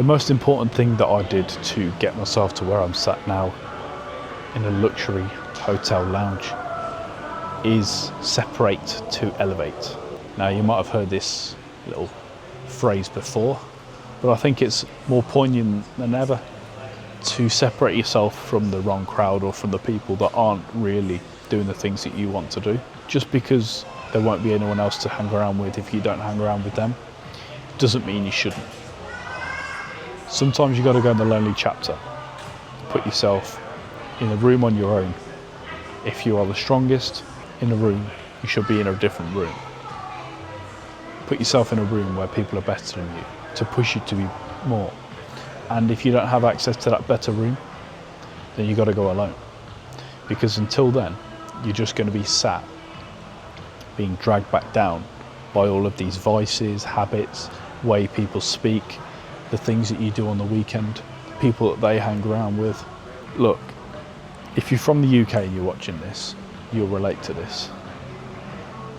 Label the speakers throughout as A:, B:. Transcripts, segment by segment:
A: The most important thing that I did to get myself to where I'm sat now in a luxury hotel lounge is separate to elevate. Now, you might have heard this little phrase before, but I think it's more poignant than ever to separate yourself from the wrong crowd or from the people that aren't really doing the things that you want to do. Just because there won't be anyone else to hang around with if you don't hang around with them, doesn't mean you shouldn't. Sometimes you got to go in the lonely chapter. Put yourself in a room on your own. If you are the strongest in a room, you should be in a different room. Put yourself in a room where people are better than you to push you to be more. And if you don't have access to that better room, then you got to go alone. Because until then, you're just going to be sat, being dragged back down by all of these vices, habits, way people speak, the things that you do on the weekend, people that they hang around with. Look, if you're from the UK and you're watching this, you'll relate to this.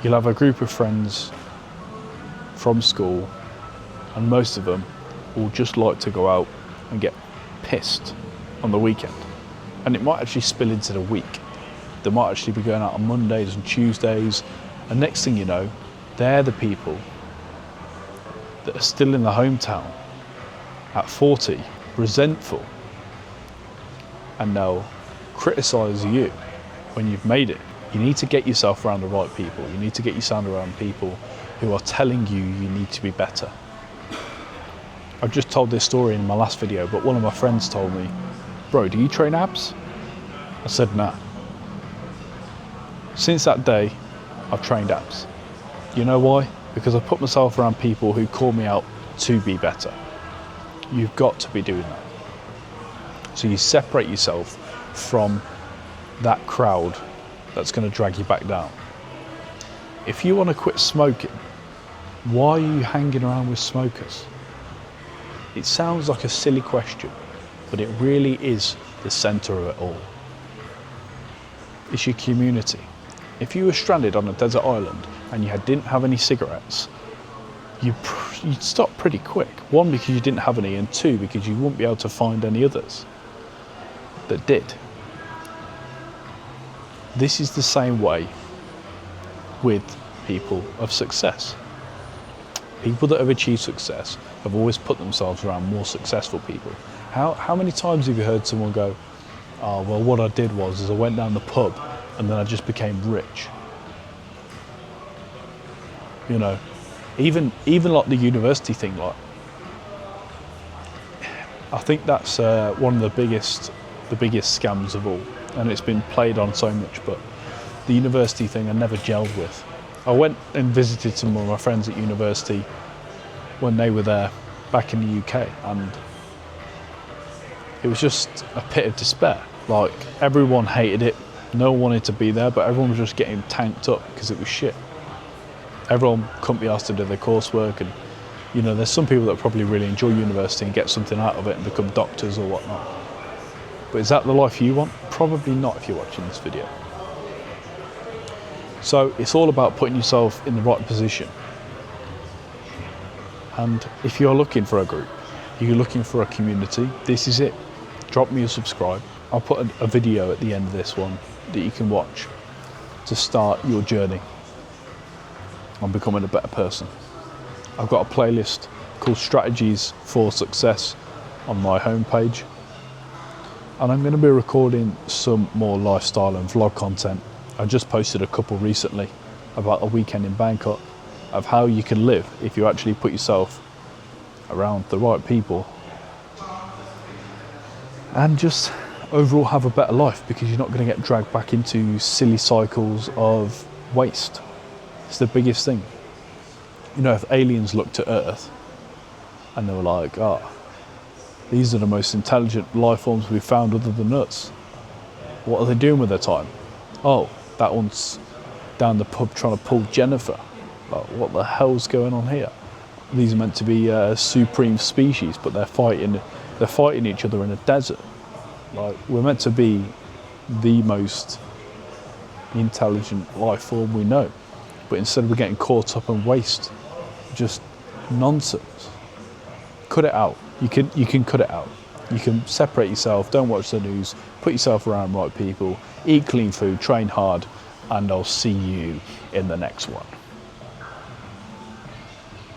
A: You'll have a group of friends from school, and most of them will just like to go out and get pissed on the weekend. And it might actually spill into the week. They might actually be going out on Mondays and Tuesdays, and next thing you know, they're the people that are still in the hometown at 40, resentful, and they'll criticise you when you've made it. You need to get yourself around the right people. You need to get yourself around people who are telling you you need to be better. I've just told this story in my last video, but one of my friends told me, "Bro, do you train abs?" I said, "Nah." Since that day, I've trained abs. You know why? Because I put myself around people who call me out to be better. You've got to be doing that. So you separate yourself from that crowd that's going to drag you back down. If you want to quit smoking, why are you hanging around with smokers? It sounds like a silly question, but it really is the centre of it all. It's your community. If you were stranded on a desert island and you didn't have any cigarettes, you'd stop pretty quick. One, because you didn't have any, and two, because you wouldn't be able to find any others that did. This is the same way with people of success. People that have achieved success have always put themselves around more successful people. How many times have you heard someone go, "Oh, well, what I did was I went down the pub and then I just became rich"? You know, even like the university thing, like, I think that's one of the biggest scams of all, and it's been played on so much. But the university thing I never gelled with. I went and visited some of my friends at university when they were there back in the UK, and it was just a pit of despair. Like, everyone hated it, no one wanted to be there, but everyone was just getting tanked up because it was shit. Everyone couldn't be asked to do their coursework, and you know, there's some people that probably really enjoy university and get something out of it and become doctors or whatnot. But is that the life you want? Probably not if you're watching this video. So it's all about putting yourself in the right position. And if you're looking for a group, if you're looking for a community, this is it. Drop me a subscribe. I'll put a video at the end of this one that you can watch to start your journey on becoming a better person. I've got a playlist called Strategies for Success on my homepage. And I'm going to be recording some more lifestyle and vlog content. I just posted a couple recently about a weekend in Bangkok, of how you can live if you actually put yourself around the right people and just overall have a better life, because you're not going to get dragged back into silly cycles of waste. It's the biggest thing. You know, if aliens looked at Earth and they were like, "Oh, these are the most intelligent life forms we've found other than us. What are they doing with their time? Oh, that one's down the pub trying to pull Jennifer. Like, what the hell's going on here? These are meant to be a supreme species, but they're fighting each other in a desert. Like, we're meant to be the most intelligent life form we know, but instead we're getting caught up in waste, just nonsense. Cut it out. You can cut it out. You can separate yourself, don't watch the news, put yourself around right people, eat clean food, train hard, and I'll see you in the next one.